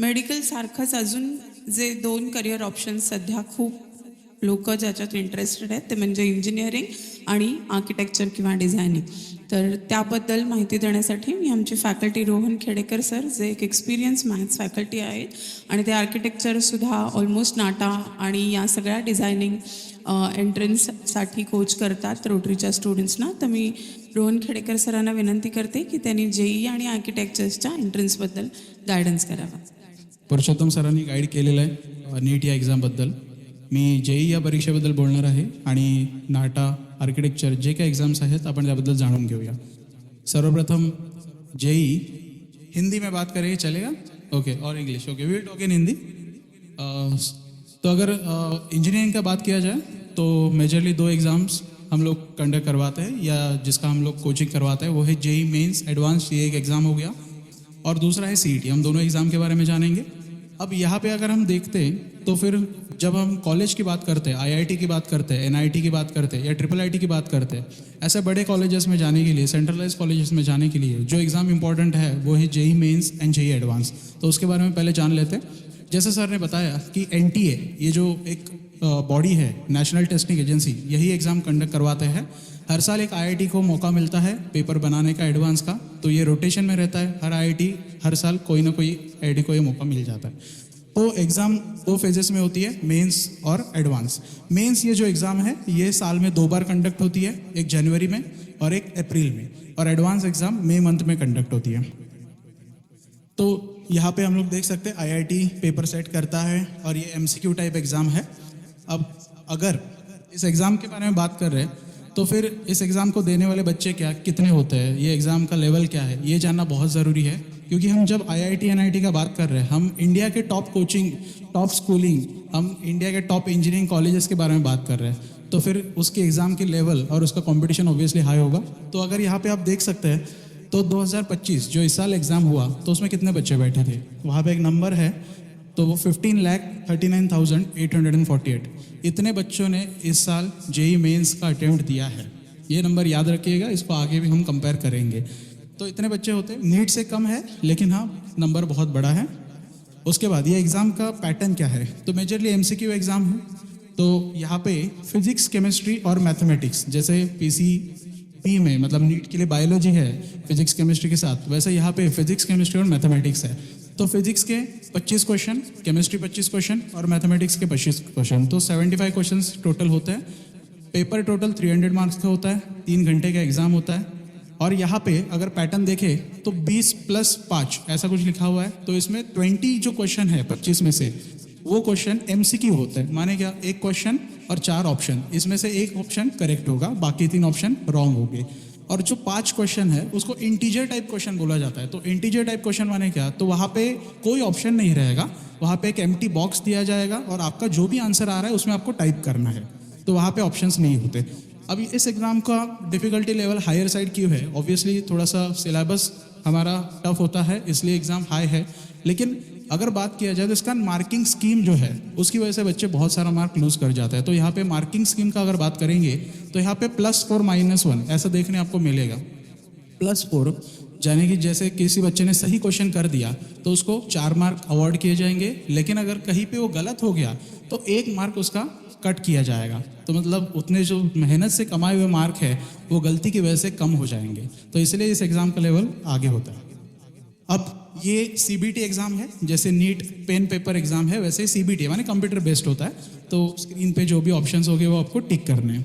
Medical सारखंच अजून जे 2 career options सध्या खूप लोकं ज्याच्यात इंटरेस्टेड आहेत ते म्हणजे इंजिनिअरिंग आणि आर्किटेक्चर किंवा डिझायनिंग. तर त्याबद्दल माहिती देण्यासाठी मी आमचे फॅकल्टी रोहन खेडेकर सर जे एक एक्सपिरियन्स मॅथ्स फॅकल्टी आहेत आणि ते आर्किटेक्चरसुद्धा ऑलमोस्ट नाटा आणि या सगळ्या डिझायनिंग एंट्रन्ससाठी कोच करतात रोटरीच्या स्टुडंट्सना. तर मी रोहन खेडेकर सरांना विनंती करते की त्यांनी JEE आणि आर्किटेक्चर्सच्या एंट्रन्सबद्दल गायडन्स करावा. पुरुषोत्तम सरांनी गाईड केलेलं आहे नीट या एक्झामबद्दल. मी JEE या परीक्षेबद्दल बोलणार आहे आणि नाटा आर्किटेक्चर जे काही एक्झाम्स आहेत आपण त्याबद्दल जाणून घेऊया. सर्वप्रथम JEE हिंदी में बात करेंगे चलेगा? ओके और English okay we will talk in Hindi. तो अगर इंजीनियरिंग का बात किया जाए तो मेजरली 2 एग्ज़ाम्स हम लोग कंडक्ट करवाते हैं या जिसका हम लोग कोचिंग करवाते हैं वो है JEE मेंस एडवांस, ये एक एग्ज़ाम हो गया, और दूसरा है CET. हम दोनों एग्ज़ाम के बारे में जानेंगे. अब यहाँ पे अगर हम देखते हैं तो फिर जब हम कॉलेज की बात करते हैं, IIT की बात करते हैं, NIT की बात करते हैं या IIIT की बात करते हैं, ऐसे बड़े कॉलेजेस में जाने के लिए, सेंट्रलाइज कॉलेजेस में जाने के लिए जो एग्ज़ाम इंपॉर्टेंट है वो है JEE mains and JEE advance. तो उसके बारे में पहले जान लेते हैं. जैसे सर ने बताया कि NTA ये जो एक बॉडी है, नेशनल टेस्टिंग एजेंसी, यही एग्ज़ाम कंडक्ट करवाते हैं. हर साल एक IIT को मौका मिलता है पेपर बनाने का एडवांस का, तो ये रोटेशन में रहता है. हर IIT हर साल कोई ना कोई IIT को ये मौका मिल जाता है. तो एग्ज़ाम 2 फेजेस में होती है, मेंस और एडवांस. मेंस ये जो एग्ज़ाम है ये साल में 2 बार कंडक्ट होती है, एक जनवरी में और एक अप्रैल में, और एडवांस एग्ज़ाम मई मंथ में कंडक्ट होती है. तो यहाँ पे हम लोग देख सकते हैं IIT पेपर सेट करता है और ये MCQ टाइप एग्ज़ाम है. अब अगर इस एग्ज़ाम के बारे में बात कर रहे हैं तो फिर इस एग्ज़ाम को देने वाले बच्चे कितने होते हैं, ये एग्ज़ाम का लेवल क्या है, ये जानना बहुत ज़रूरी है. क्योंकि हम जब IIT NIT का बात कर रहे हैं, हम इंडिया के टॉप कोचिंग, टॉप स्कूलिंग, हम इंडिया के टॉप इंजीनियरिंग कॉलेजेस के बारे में बात कर रहे हैं, तो फिर उसके एग्ज़ाम की लेवल और उसका कंपटीशन ऑब्वियसली हाई होगा. तो अगर यहाँ पे आप देख सकते हैं तो 2025 जो इस साल एग्ज़ाम हुआ तो उसमें कितने बच्चे बैठे थे, वहाँ पे एक नंबर है, तो वो 15,39,848. इतने बच्चों ने इस साल JEE मेंस का अटेम्प्ट दिया है. ये नंबर याद रखिएगा, इसको आगे भी हम कंपेयर करेंगे. तो इतने बच्चे होते हैं, नीट से कम है लेकिन हाँ नंबर बहुत बड़ा है. उसके बाद ये एग्ज़ाम का पैटर्न क्या है, तो मेजरली MCQ एग्ज़ाम है. तो यहाँ पे फिजिक्स, केमिस्ट्री और मैथमेटिक्स, जैसे PCB में मतलब नीट के लिए बायोलॉजी है फिजिक्स केमिस्ट्री के साथ, वैसे यहाँ पे फिजिक्स, केमिस्ट्री और मैथमेटिक्स है. तो फिजिक्स के 25 क्वेश्चन, केमिस्ट्री 25 क्वेश्चन और मैथमेटिक्स के 25 क्वेश्चन, तो 75 क्वेश्चंस टोटल होते हैं. पेपर टोटल 300 मार्क्स का होता है, 3 घंटे का एग्ज़ाम होता है. और यहाँ पे अगर पैटर्न देखें तो 20 + 5 ऐसा कुछ लिखा हुआ है. तो इसमें 20 जो क्वेश्चन है 25 में से वो क्वेश्चन MCQ होते हैं. माने क्या, एक क्वेश्चन और 4 ऑप्शन, इसमें से एक ऑप्शन करेक्ट होगा, बाकी 3 ऑप्शन रॉन्ग होंगे. और जो 5 क्वेश्चन है उसको इंटीजर टाइप क्वेश्चन बोला जाता है. तो इंटीजर टाइप क्वेश्चन माने क्या, तो वहाँ पे कोई ऑप्शन नहीं रहेगा, वहाँ पे एक एम्प्टी बॉक्स दिया जाएगा और आपका जो भी आंसर आ रहा है उसमें आपको टाइप करना है. तो वहाँ पे ऑप्शंस नहीं होते. अभी इस एग्ज़ाम का डिफ़िकल्टी लेवल हायर साइड क्यों है, ऑब्वियसली थोड़ा सा सिलेबस हमारा टफ होता है इसलिए एग्ज़ाम हाई है. लेकिन अगर बात किया जाए तो इसका मार्किंग स्कीम जो है उसकी वजह से बच्चे बहुत सारा मार्क लूज़ कर जाते हैं. तो यहाँ पे मार्किंग स्कीम का अगर बात करेंगे तो यहाँ पे +4 -1 ऐसा देखने आपको मिलेगा. +4 यानी कि जैसे किसी बच्चे ने सही क्वेश्चन कर दिया तो उसको 4 मार्क अवॉर्ड किए जाएंगे, लेकिन अगर कहीं पे वो गलत हो गया तो 1 मार्क उसका कट किया जाएगा. तो मतलब उतने जो मेहनत से कमाए हुए मार्क है वो गलती की वजह से कम हो जाएंगे. तो इसलिए इस एग्ज़ाम का लेवल आगे होता है. अब ये CBT एग्ज़ाम है, जैसे नीट पेन पेपर एग्ज़ाम है वैसे CBT है, माने कंप्यूटर बेस्ड होता है. तो स्क्रीन पे जो भी ऑप्शंस होंगे वो आपको टिक करने हैं.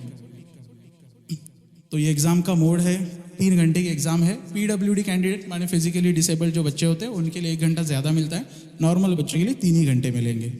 तो ये एग्ज़ाम का मोड है, 3 घंटे की एग्ज़ाम है. PWD कैंडिडेट माने फिजिकली डिसेबल्ड जो बच्चे होते हैं उनके लिए 1 घंटा ज़्यादा मिलता है, नॉर्मल बच्चों के लिए 3 ही घंटे मिलेंगे.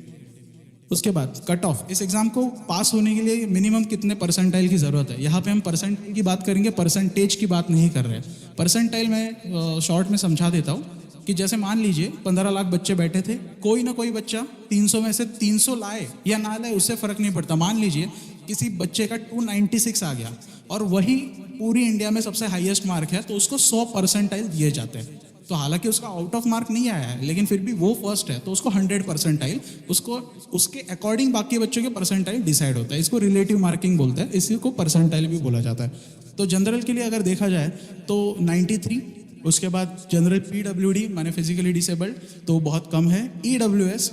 उसके बाद कट ऑफ, इस एग्ज़ाम को पास होने के लिए मिनिमम कितने परसेंटाइल की ज़रूरत है. यहाँ पे हम परसेंटाइल की बात करेंगे, परसेंटेज की बात नहीं कर रहे. परसेंटाइल मैं शॉर्ट में समझा देता हूँ कि जैसे मान लीजिए 15 लाख बच्चे बैठे थे, कोई ना कोई बच्चा 300 में से 300 लाए या ना लाए उससे फ़र्क नहीं पड़ता. मान लीजिए किसी बच्चे का 296 आ गया और वही पूरी इंडिया में सबसे हाईएस्ट मार्क है, तो उसको 100 परसेंटाइल दिए जाते हैं. तो हालांकि उसका आउट ऑफ मार्क नहीं आया है लेकिन फिर भी वो फर्स्ट है तो उसको 100 परसेंटाइल, उसको उसके अकॉर्डिंग बाकी बच्चों के परसेंटाइल डिसाइड होता है. इसको रिलेटिव मार्किंग बोलते हैं, इसी को परसेंटाइल भी बोला जाता है. तो जनरल के लिए अगर देखा जाए तो 93, उसके बाद जनरल PWD माने फिजिकली डिसेबल्ड, तो बहुत कम है। EWS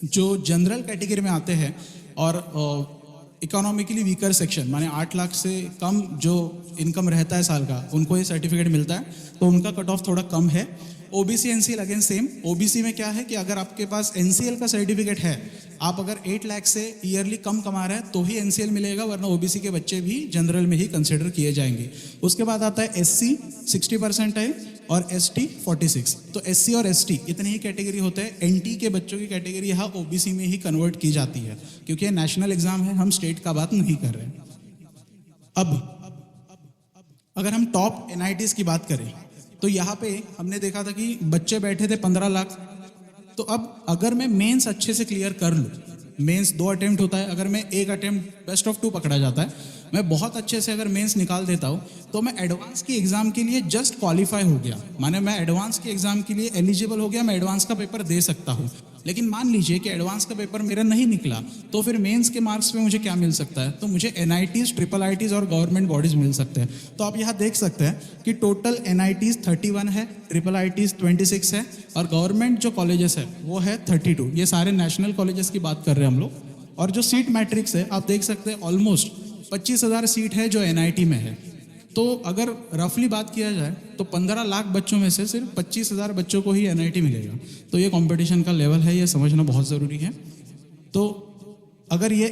जो जनरल कैटेगरी में आते हैं और इकोनॉमिकली वीकर सेक्शन माने 8 लाख से कम जो इनकम रहता है साल का, उनको ये सर्टिफिकेट मिलता है, तो उनका कट ऑफ थोड़ा कम है। OBC NCL again same. OBC में क्या है कि अगर आपके पास NCL का सर्टिफिकेट है, आप अगर 8 लाख से ईयरली कम कमा रहे हैं तो ही NCL मिलेगा, वरना OBC के बच्चे भी जनरल में ही कंसिडर किए जाएंगे। उसके बाद आता है SC 60% और ST 46। तो SC और ST इतने ही कैटेगरी होते हैं। NT के बच्चों की कैटेगरी यहाँ OBC में ही कन्वर्ट की जाती है, क्योंकि ये नेशनल एग्जाम है, हम स्टेट का बात नहीं कर रहे। अब अगर हम टॉप NITs की बात करें तो यहाँ पे हमने देखा था कि बच्चे बैठे थे 15 लाख। तो अब अगर मैं मेंस अच्छे से क्लियर कर लूँ, मेंस 2 अटेम्प्ट होता है, अगर मैं 1 अटेम्प्ट बेस्ट ऑफ 2 पकड़ा जाता है, मैं बहुत अच्छे से अगर मेंस निकाल देता हूँ तो मैं एडवांस की एग्जाम के लिए जस्ट क्वालिफाई हो गया, माने मैं एडवांस की एग्जाम के लिए एलिजिबल हो गया, मैं एडवांस का पेपर दे सकता हूँ। लेकिन मान लीजिए कि एडवांस का पेपर मेरा नहीं निकला, तो फिर मेंस के मार्क्स पे मुझे क्या मिल सकता है? तो मुझे NITs, IIITs और गवर्नमेंट बॉडीज मिल सकते हैं। तो आप यहाँ देख सकते हैं कि टोटल NITs 31 है, IIITs 26 है और गवर्नमेंट जो कॉलेजेस है वो है 32। ये सारे नेशनल कॉलेजेस की बात कर रहे हैं हम लोग। और जो सीट मैट्रिक्स है आप देख सकते हैं, ऑलमोस्ट 25,000 सीट है जो NIT में है। तो अगर रफली बात किया जाए तो 15 लाख बच्चों में से सिर्फ 25,000 बच्चों को ही NIT मिलेगा। तो ये कंपटीशन का लेवल है, ये समझना बहुत ज़रूरी है। तो अगर ये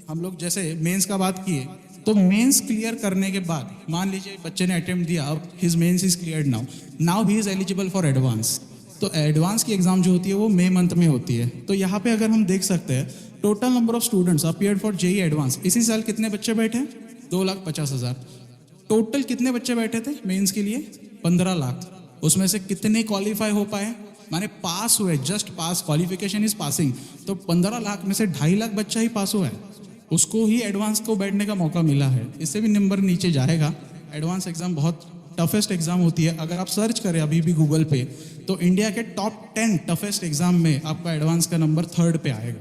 हम लोग जैसे मेंस का बात किए, तो मेंस क्लियर करने के बाद मान लीजिए बच्चे ने अटेम्प्ट दिया, अब his mains is cleared, now he is eligible for advance. तो एडवांस की एग्जाम जो होती है वो मई मंथ में होती है। तो यहाँ पे अगर हम देख सकते हैं total number of students appeared for JEE advance, इसी साल कितने बच्चे बैठे? 2,50,000। टोटल कितने बच्चे बैठे थे मेंस के लिए? 15 लाख। उसमें से कितने क्वालिफाई हो पाए, माने पास हुए, just pass, qualification is passing. तो 15 लाख में से 2.5 लाख बच्चा ही पास हुआ है, उसको ही एडवांस को बैठने का मौका मिला है। इससे भी नंबर नीचे जाएगा। एडवांस एग्जाम बहुत टफेस्ट एग्जाम होती है। अगर आप सर्च करें अभी भी गूगल पे, तो इंडिया के टॉप 10 टफेस्ट एग्जाम में आपका एडवांस का नंबर 3rd पे आएगा।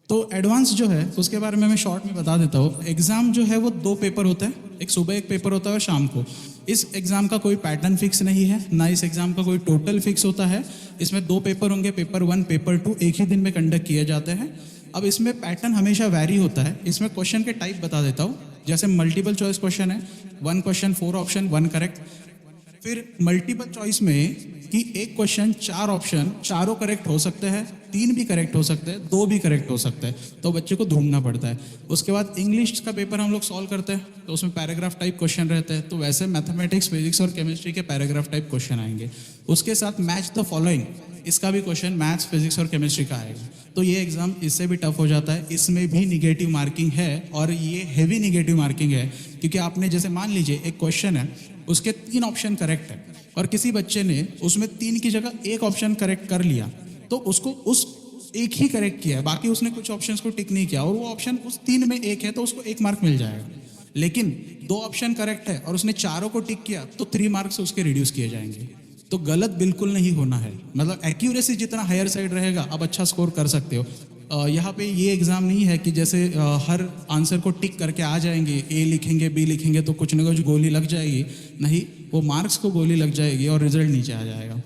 तो एडवांस जो है उसके बारे में मैं शॉर्ट में बता देता हूँ। एग्जाम जो है वो 2 पेपर होते हैं, एक सुबह एक पेपर होता है और शाम को। इस एग्जाम का कोई पैटर्न फिक्स नहीं है, ना इस एग्जाम का कोई टोटल फिक्स होता है। इसमें 2 पेपर होंगे, पेपर 1 पेपर 2 एक ही दिन में कंडक्ट किए जाते हैं। अब इसमें पैटर्न हमेशा वैरी होता है। इसमें क्वेश्चन के टाइप बता देता हूँ। जैसे मल्टीपल चॉइस क्वेश्चन है, 1 क्वेश्चन 4 ऑप्शन 1 करेक्ट। फिर मल्टीपल चॉइस में कि एक क्वेश्चन 4 ऑप्शन, चारों करेक्ट हो सकते हैं, 3 भी करेक्ट हो सकते हैं, 2 भी करेक्ट हो सकते हैं, तो बच्चे को ढूंढना पड़ता है। उसके बाद इंग्लिश का पेपर हम लोग सॉल्व करते हैं, तो उसमें पैराग्राफ टाइप क्वेश्चन रहते हैं। तो वैसे मैथमेटिक्स, फिजिक्स और केमिस्ट्री के पैराग्राफ टाइप क्वेश्चन आएंगे। उसके साथ मैच द फॉलोइंग, इसका भी क्वेश्चन मैथ्स, फिजिक्स और केमिस्ट्री का आएगा। तो ये एग्जाम इससे भी टफ हो जाता है। इसमें भी निगेटिव मार्किंग है और ये हैवी निगेटिव मार्किंग है, क्योंकि आपने जैसे मान लीजिए एक क्वेश्चन है, उसके 3 ऑप्शन करेक्ट है और किसी बच्चे ने उसमें 3 की जगह 1 ऑप्शन करेक्ट कर लिया, तो उसको उस एक ही करेक्ट किया है, बाकी उसने कुछ ऑप्शंस को टिक नहीं किया और वो ऑप्शन उस 3 में 1 है, तो उसको 1 मार्क मिल जाएगा। लेकिन 2 ऑप्शन करेक्ट है और उसने चारों को टिक किया, तो 3 मार्क्स उसके रिड्यूस किए जाएंगे। तो गलत बिल्कुल नहीं होना है, मतलब एक्यूरेसी जितना हायर साइड रहेगा आप अच्छा स्कोर कर सकते हो। यहाँ पे ये एग्ज़ाम नहीं है कि जैसे हर आंसर को टिक करके आ जाएंगे, A लिखेंगे B लिखेंगे तो कुछ न कुछ गोली लग जाएगी। नहीं, वो मार्क्स को गोली लग जाएगी और रिजल्ट नीचे आ जाएगा।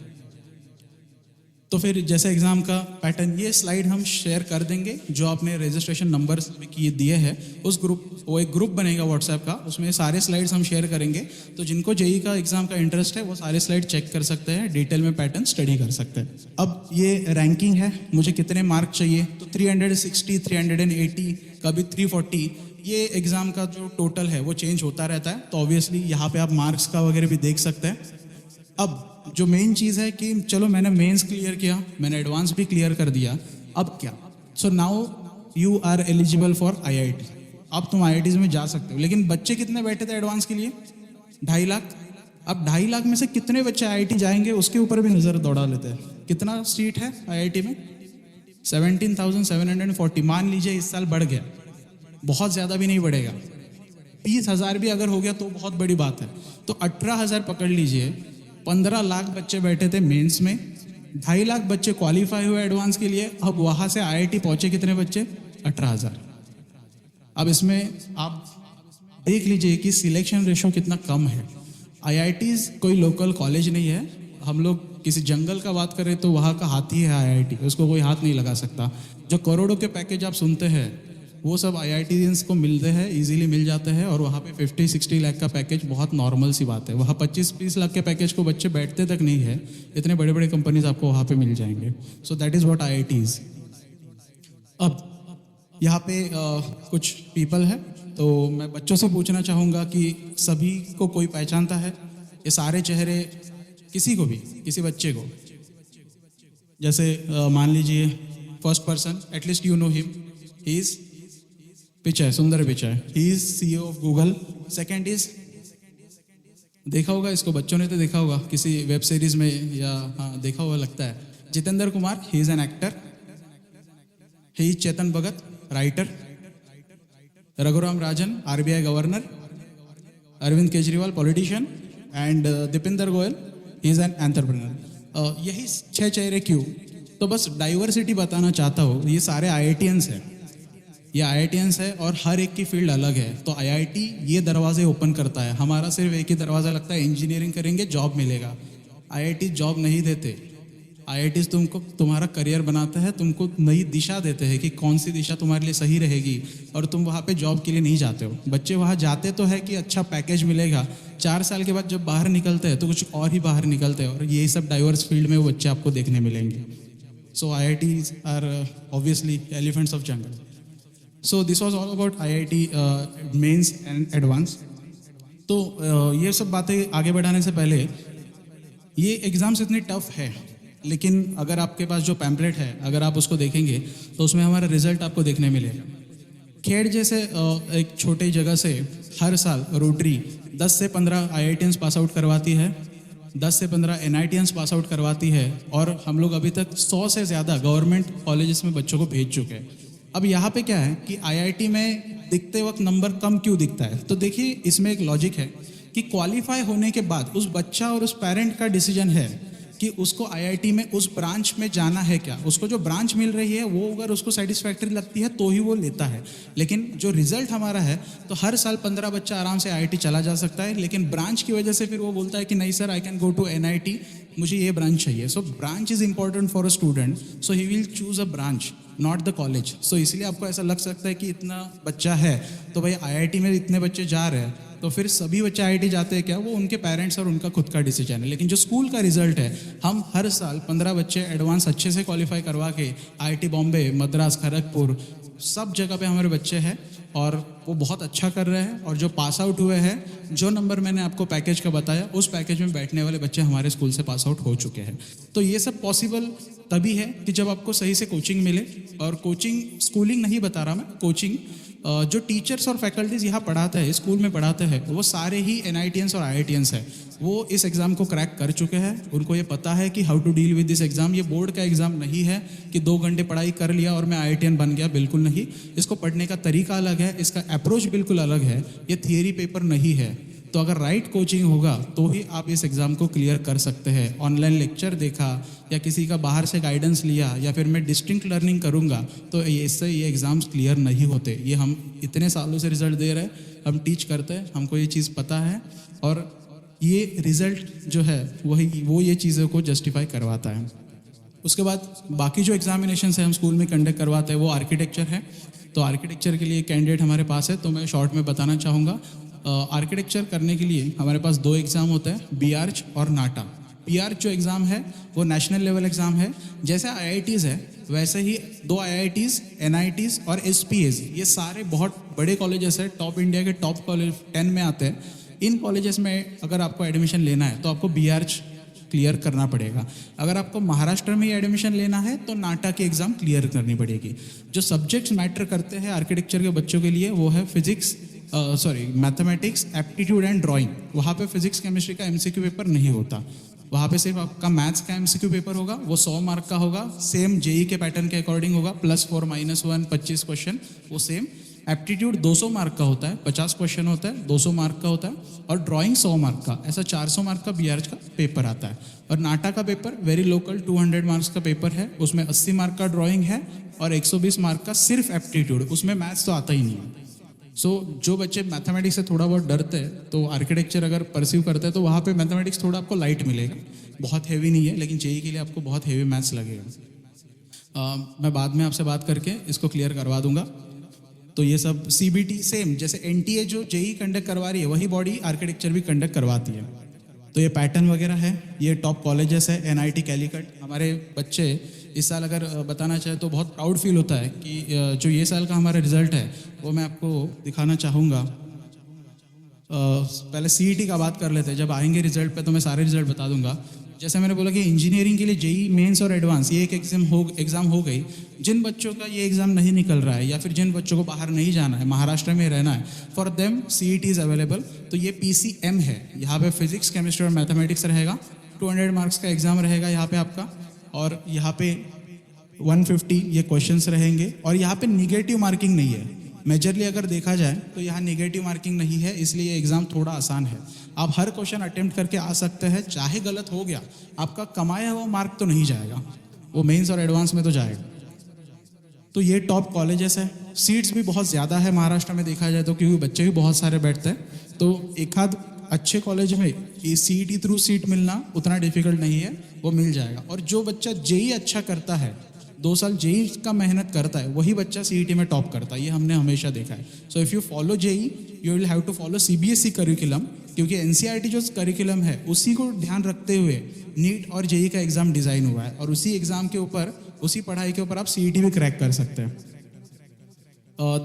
तो फिर जैसे एग्जाम का पैटर्न, ये स्लाइड हम शेयर कर देंगे जो आपने रजिस्ट्रेशन नंबर किए दिए हैं उस ग्रुप, वो एक ग्रुप बनेगा व्हाट्सएप का, उसमें सारे स्लाइड्स हम शेयर करेंगे। तो जिनको JEE का एग्जाम का इंटरेस्ट है वो सारे स्लाइड चेक कर सकते हैं, डिटेल में पैटर्न स्टडी कर सकते हैं। अब ये रैंकिंग है, मुझे कितने मार्क चाहिए, तो 360, 380, कभी 340, ये एग्जाम का जो टोटल है वो चेंज होता रहता है। तो ऑब्वियसली यहाँ पे आप मार्क्स का वगैरह भी देख सकते हैं। अब जो मेन चीज़ है कि चलो मैंने मेंस क्लियर किया, मैंने एडवांस भी क्लियर कर दिया, अब क्या? So now you are eligible for IIT। अब तुम IITs में जा सकते हो। लेकिन बच्चे कितने बैठे थे एडवांस के लिए? 2.5 लाख। अब 2.5 लाख में से कितने बच्चे IIT जाएंगे उसके ऊपर भी नज़र दौड़ा लेते हैं। कितना सीट है IIT में? 17,740। मान लीजिए इस साल बढ़ गया, बहुत ज़्यादा भी नहीं बढ़ेगा, 20,000 भी अगर हो गया तो बहुत बड़ी बात है। तो 18,000 पकड़ लीजिए। 15 लाख बच्चे बैठे थे मेंस में, 2.5 लाख बच्चे क्वालिफाई हुए एडवांस के लिए। अब वहाँ से IIT पहुँचे कितने बच्चे? 18,000। अब इसमें आप देख लीजिए कि सिलेक्शन रेशो कितना कम है। IITs कोई लोकल कॉलेज नहीं है। हम लोग किसी जंगल का बात करें तो वहाँ का हाथी है IIT, उसको कोई हाथ नहीं लगा सकता। जो करोड़ों के पैकेज आप सुनते हैं वो सब IITians को मिलते हैं, इजीली मिल जाते हैं। और वहाँ पे 50-60 लाख का पैकेज बहुत नॉर्मल सी बात है। वहाँ 25-20 लाख के पैकेज को बच्चे बैठते तक नहीं है। इतने बड़े बड़े कंपनीज आपको वहाँ पे मिल जाएंगे। So that is what IITs। अब यहाँ पे कुछ पीपल है, तो मैं बच्चों से पूछना चाहूँगा कि सभी को कोई पहचानता है? ये सारे चेहरे किसी को भी, किसी बच्चे को, जैसे मान लीजिए first person, at least you know him, he is Pichai, Sundar Pichai, he is CEO of Google. Second is, देखा होगा इसको, बच्चों ने तो देखा होगा किसी वेब सीरीज में, या हाँ देखा हुआ लगता है, Jitendra Kumar, he is an actor. He is Chetan Bhagat, writer. Raghuram Rajan, RBI governor. Arvind Kejriwal, politician. And Deepinder Goyal, he is an entrepreneur. यही 6 चेहरे क्यों? तो बस डाइवर्सिटी बताना चाहता हूँ। ये सारे IITians हैं, ये IITians है और हर एक की फील्ड अलग है। तो IIT ये दरवाजे ओपन करता है, हमारा सिर्फ एक ही दरवाज़ा लगता है, इंजीनियरिंग करेंगे जॉब मिलेगा। IIT जॉब नहीं देते। IITs तुमको तुम्हारा करियर बनाते हैं, तुमको नई दिशा देते हैं कि कौन सी दिशा तुम्हारे लिए सही रहेगी। और तुम वहाँ पे जॉब के लिए नहीं जाते हो। बच्चे वहाँ जाते तो है कि अच्छा पैकेज मिलेगा, 4 साल के बाद जब बाहर निकलते हैं तो कुछ और ही बाहर निकलते हैं। और यही सब डाइवर्स फील्ड में वो बच्चे आपको देखने मिलेंगे। So IITs are obviously elephants of jungle. So this was all about IIT mains and advance. तो ये सब बातें आगे बढ़ाने से पहले, ये एग्ज़ाम्स इतनी टफ है, लेकिन अगर आपके पास जो पैम्पलेट है, अगर आप उसको देखेंगे तो उसमें हमारा रिजल्ट आपको देखने मिलेगा। खेड़ जैसे एक छोटे जगह से हर साल रोटरी 10 से 15 IITians पास आउट करवाती है, 10 से 15 NITians पास आउट करवाती है। और हम लोग अभी तक 100 से ज़्यादा गवर्नमेंट कॉलेजेस में बच्चों को भेज चुके हैं। अब यहाँ पे क्या है कि IIT में दिखते वक्त नंबर कम क्यों दिखता है? तो देखिए, इसमें एक लॉजिक है कि क्वालिफाई होने के बाद उस बच्चा और उस पेरेंट का डिसीजन है कि उसको IIT में उस ब्रांच में जाना है क्या। उसको जो ब्रांच मिल रही है वो अगर उसको सेटिस्फैक्ट्री लगती है तो ही वो लेता है। लेकिन जो रिजल्ट हमारा है, तो हर साल 15 बच्चा आराम से IIT चला जा सकता है, लेकिन ब्रांच की वजह से फिर वो बोलता है कि नहीं sir, I can go to NIT, मुझे ये ब्रांच चाहिए। So branch is important for a student, so he will choose a branch, not the college. So इसलिए आपको ऐसा लग सकता है कि इतना बच्चा है तो भाई IIT में इतने बच्चे जा रहे हैं, तो फिर सभी बच्चे IIT जाते हैं क्या? वो उनके पेरेंट्स और उनका खुद का डिसीजन है। लेकिन जो स्कूल का रिजल्ट है, हम हर साल 15 बच्चे एडवांस अच्छे से क्वालिफाई करवा के IIT बॉम्बे, मद्रास, खड़गपुर, सब जगह पे हमारे बच्चे हैं और वो बहुत अच्छा कर रहे हैं। और जो पास आउट हुए हैं, जो नंबर मैंने आपको पैकेज का बताया, उस पैकेज में बैठने वाले बच्चे हमारे स्कूल से पास आउट हो चुके हैं। तो ये सब पॉसिबल तभी है कि जब आपको सही से कोचिंग मिले। और कोचिंग, स्कूलिंग नहीं बता रहा मैं, कोचिंग जो टीचर्स और फैकल्टीज यहाँ पढ़ाते हैं, स्कूल में पढ़ाते हैं, वो सारे ही NITians और IITians हैं। वो इस एग्ज़ाम को क्रैक कर चुके हैं, उनको ये पता है कि how to deal with this exam. ये बोर्ड का एग्ज़ाम नहीं है कि 2 घंटे पढ़ाई कर लिया और मैं IITian बन गया, बिल्कुल नहीं। इसको पढ़ने का तरीका अलग है, इसका अप्रोच बिल्कुल अलग है। ये थियरी पेपर नहीं है। तो अगर राइट कोचिंग होगा तो ही आप इस एग्ज़ाम को क्लियर कर सकते हैं। ऑनलाइन लेक्चर देखा या किसी का बाहर से गाइडेंस लिया या फिर मैं डिस्टिंक्ट लर्निंग करूंगा तो इससे ये एग्ज़ाम्स क्लियर नहीं होते। ये हम इतने सालों से रिजल्ट दे रहे हैं, हम टीच करते हैं, हमको ये चीज़ पता है। और ये रिज़ल्ट जो है वो ये चीज़ों को जस्टिफाई करवाता है। उसके बाद बाकी जो एग्जामिनेशन है हम स्कूल में कंडक्ट करवाते हैं, वो आर्किटेक्चर है। तो आर्किटेक्चर के लिए कैंडिडेट हमारे पास है, तो मैं शॉर्ट में बताना चाहूँगा। आर्किटेक्चर करने के लिए हमारे पास 2 एग्ज़ाम होते हैं, BArch और नाटा। BArch जो एग्ज़ाम है वो नेशनल लेवल एग्ज़ाम है। जैसे IITs है वैसे ही 2 IITs, NITs और SPAs, ये सारे बहुत बड़े कॉलेजेस है, टॉप इंडिया के टॉप कॉलेज 10 में आते हैं। इन कॉलेजेस में अगर आपको एडमिशन लेना है तो आपको BArch क्लियर करना पड़ेगा। अगर आपको महाराष्ट्र में ही एडमिशन लेना है तो नाटा की एग्ज़ाम क्लियर करनी पड़ेगी। जो सब्जेक्ट्स मैटर करते हैं आर्किटेक्चर के बच्चों के लिए वो है physics, mathematics, aptitude and drawing. वहाँ पे फिजिक्स केमिस्ट्री का MCQ पेपर नहीं होता, वहाँ पे सिर्फ आपका मैथ्स का MCQ पेपर होगा, वो 100 मार्क का होगा, सेम JEE के पैटर्न के अकॉर्डिंग होगा, +4 -1 25 क्वेश्चन वो सेम। एप्टीट्यूड 200 मार्क का होता है, 50 क्वेश्चन होता है, 200 मार्क का होता है। और ड्राइंग 100 मार्क का, ऐसा 400 मार्क का BArch का पेपर आता है। और नाटा का पेपर वेरी लोकल 200 मार्क्स का पेपर है, उसमें 80 मार्क का ड्राइंग है और 120 मार्क का सिर्फ एप्टीट्यूड, उसमें मैथ्स तो आता ही नहीं है। सो जो बच्चे मैथमेटिक्स से थोड़ा बहुत डरते हैं तो आर्किटेक्चर अगर परस्यू करते हैं तो वहाँ पे मैथमेटिक्स थोड़ा आपको लाइट मिलेगा, बहुत हैवी नहीं है, लेकिन जेई के लिए आपको बहुत हैवी मैथ्स लगेगा। मैं बाद में आपसे बात करके इसको क्लियर करवा दूंगा। तो ये सब सीबीटी सेम जैसे एनटीए जो जेई कंडक्ट करवा रही है वही बॉडी आर्किटेक्चर भी कंडक्ट करवाती है। तो ये पैटर्न वगैरह है, ये टॉप कॉलेजेस है, एनआईटी कैलीकट। हमारे बच्चे इस साल अगर बताना चाहे तो बहुत प्राउड फील होता है कि जो ये साल का हमारा रिजल्ट है वो मैं आपको दिखाना चाहूँगा। पहले सीईटी का बात कर लेते हैं, जब आएंगे रिजल्ट पे तो मैं सारे रिजल्ट बता दूंगा। जैसे मैंने बोला कि इंजीनियरिंग के लिए जेई मेंस और एडवांस ये एक एग्ज़ाम हो गई। जिन बच्चों का ये एग्ज़ाम नहीं निकल रहा है या फिर जिन बच्चों को बाहर नहीं जाना है, महाराष्ट्र में रहना है, for them CET is available. तो ये पीसीएम है, यहाँ पे फिजिक्स केमिस्ट्री और मैथमेटिक्स रहेगा। 200 मार्क्स का एग्ज़ाम रहेगा यहाँ पे आपका, और यहाँ पे 150 ये क्वेश्चंस रहेंगे। और यहाँ पे निगेटिव मार्किंग नहीं है, मेजरली अगर देखा जाए तो यहाँ निगेटिव मार्किंग नहीं है, इसलिए एग्ज़ाम थोड़ा आसान है। आप हर क्वेश्चन अटेम्प्ट करके आ सकते हैं, चाहे गलत हो गया आपका कमाया हुआ मार्क तो नहीं जाएगा, वो मेंस और एडवांस में तो जाएगा। तो ये टॉप कॉलेजेस है, सीट्स भी बहुत ज़्यादा है महाराष्ट्र में देखा जाए तो, क्योंकि बच्चे भी बहुत सारे बैठते हैं। तो एक आध अच्छे कॉलेज में ये सीईटी थ्रू सीट मिलना उतना डिफिकल्ट नहीं है, वो मिल जाएगा। और जो बच्चा जेई अच्छा करता है, 2 साल जेई का मेहनत करता है, वही बच्चा सीईटी में टॉप करता है, ये हमने हमेशा देखा है। So if you follow JEE you will have to follow CBSE curriculum, क्योंकि एनसीईआरटी जो करिकुलम है उसी को ध्यान रखते हुए नीट और जेई का एग्ज़ाम डिज़ाइन हुआ है, और उसी एग्ज़ाम के ऊपर, उसी पढ़ाई के ऊपर आप सीईटी भी क्रैक कर सकते हैं।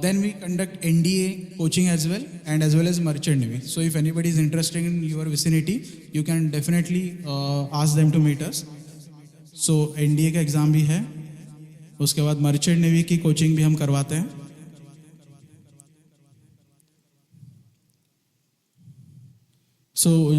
Then we conduct NDA coaching as well as merchant navy. So if anybody is interested in your vicinity, you can definitely ask them to meet us. So NDA का एग्ज़ाम भी है, उसके बाद merchant navy की coaching भी हम करवाते हैं।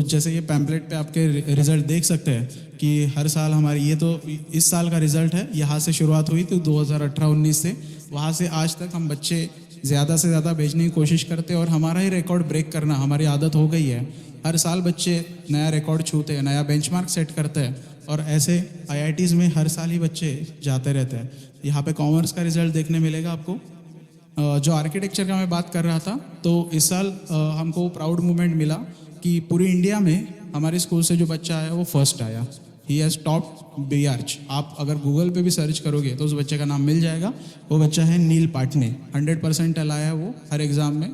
जैसे ये पैम्पलेट पे आपके रिजल्ट देख सकते हैं कि हर साल हमारी, ये तो इस साल का रिजल्ट है, यहाँ से शुरुआत हुई थी 2018-19 से, वहाँ से आज तक हम बच्चे ज़्यादा से ज़्यादा भेजने की कोशिश करते हैं, और हमारा ही रिकॉर्ड ब्रेक करना हमारी आदत हो गई है। हर साल बच्चे नया रिकॉर्ड छूते हैं, नया बेंचमार्क सेट करते हैं, और ऐसे IITs में हर साल ही बच्चे जाते रहते हैं। यहाँ पे कॉमर्स का रिजल्ट देखने मिलेगा आपको। जो आर्किटेक्चर का मैं बात कर रहा था, तो इस साल हमको प्राउड मोमेंट मिला कि पूरी इंडिया में हमारे स्कूल से जो बच्चा आया वो फर्स्ट आया। He has top B Arch. आप अगर गूगल पे भी सर्च करोगे तो उस बच्चे का नाम मिल जाएगा। वो बच्चा है नील पाटने, 100% लाया है वो हर एग्ज़ाम में।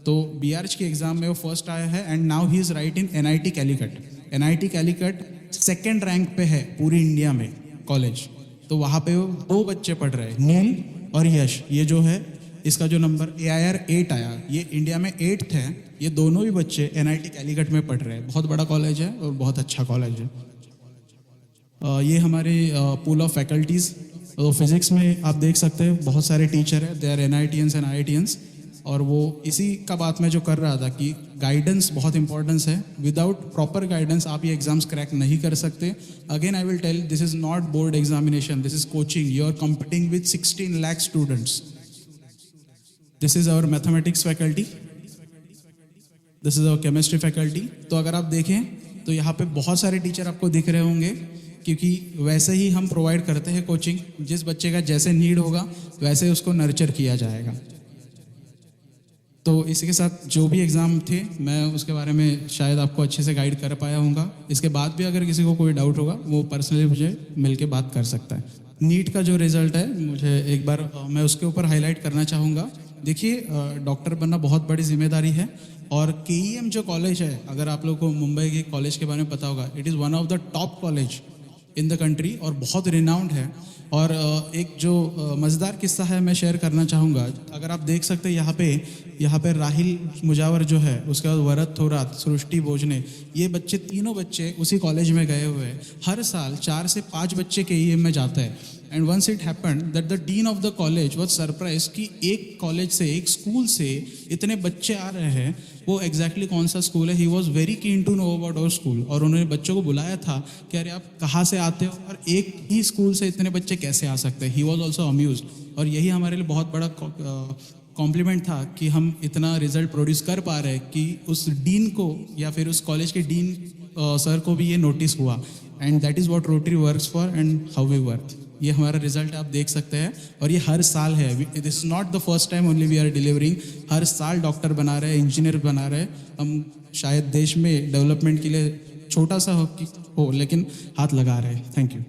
तो बीआर्च के एग्ज़ाम में वो फर्स्ट आया है, and now he is right in NIT Calicut. NIT Calicut 2nd rank पे है पूरी इंडिया में कॉलेज। तो वहाँ पे वो 2 बच्चे पढ़ रहे हैं, नील और यश। ये जो है इसका जो नंबर AIR 8 आया, ये इंडिया में 8th है। ये दोनों ही बच्चे एनआईटी कैलीकट में पढ़ रहे हैं। बहुत बड़ा कॉलेज है और बहुत अच्छा कॉलेज है। ये हमारे पूल ऑफ फैकल्टीज़, तो फिज़िक्स में आप देख सकते हैं बहुत सारे टीचर हैं, they are NITians and IITians। और वो इसी का बात मैं जो कर रहा था कि गाइडेंस बहुत इंपॉर्टेंस है। विदाउट प्रॉपर गाइडेंस आप ये एग्जाम्स क्रैक नहीं कर सकते। Again I will tell, this is not board examination, this is coaching. You are competing with 16 lakh students. This is our mathematics faculty, this is our chemistry faculty. तो अगर आप देखें तो यहाँ पे बहुत सारे टीचर आपको दिख रहे होंगे, क्योंकि वैसे ही हम प्रोवाइड करते हैं कोचिंग। जिस बच्चे का जैसे नीड होगा वैसे उसको नर्चर किया जाएगा। तो इसी के साथ जो भी एग्ज़ाम थे मैं उसके बारे में शायद आपको अच्छे से गाइड कर पाया हूँगा। इसके बाद भी अगर किसी को कोई डाउट होगा वो पर्सनली मुझे मिल के बात कर सकता है। नीट का जो रिज़ल्ट है, मुझे एक बार मैं उसके ऊपर हाईलाइट करना चाहूँगा। देखिए, डॉक्टर बनना बहुत बड़ी जिम्मेदारी है, और KEM जो कॉलेज है, अगर आप लोगों को मुंबई के कॉलेज के बारे में पता होगा, it is one of the top college in the country और बहुत रिनाउंड है। और एक जो मज़ेदार किस्सा है मैं शेयर करना चाहूँगा। अगर आप देख सकते हैं यहाँ पे राहिल मुजावर जो है, उसके बाद वरद थोरात, सृष्टि भोजने, ये बच्चे तीनों बच्चे उसी कॉलेज में गए हुए हैं। हर साल 4 से 5 बच्चे KEM में जाते हैं। And once it happened that the dean of the college was surprise कि एक कॉलेज से, एक स्कूल से इतने बच्चे आ रहे हैं। वो एग्जैक्टली कौन सा स्कूल है, he was very keen to know about our school. और उन्होंने बच्चों को बुलाया था कि अरे आप कहाँ से आते हो और एक ही स्कूल से इतने बच्चे कैसे आ सकते हैं। He was also amuse. और यही हमारे लिए बहुत बड़ा कॉम्प्लीमेंट था कि हम इतना रिजल्ट प्रोड्यूस कर पा रहे हैं कि उस डीन को या फिर उस कॉलेज के डीन सर को भी ये नोटिस हुआ। And that is what Rotary works for and how we work. ये हमारा रिजल्ट आप देख सकते हैं और ये हर साल है. This is not the first time only we are delivering. हर साल डॉक्टर बना रहे हैं, इंजीनियर बना रहे हैं. हम शायद देश में डेवलपमेंट के लिए छोटा सा हो लेकिन हाथ लगा रहे हैं. Thank you.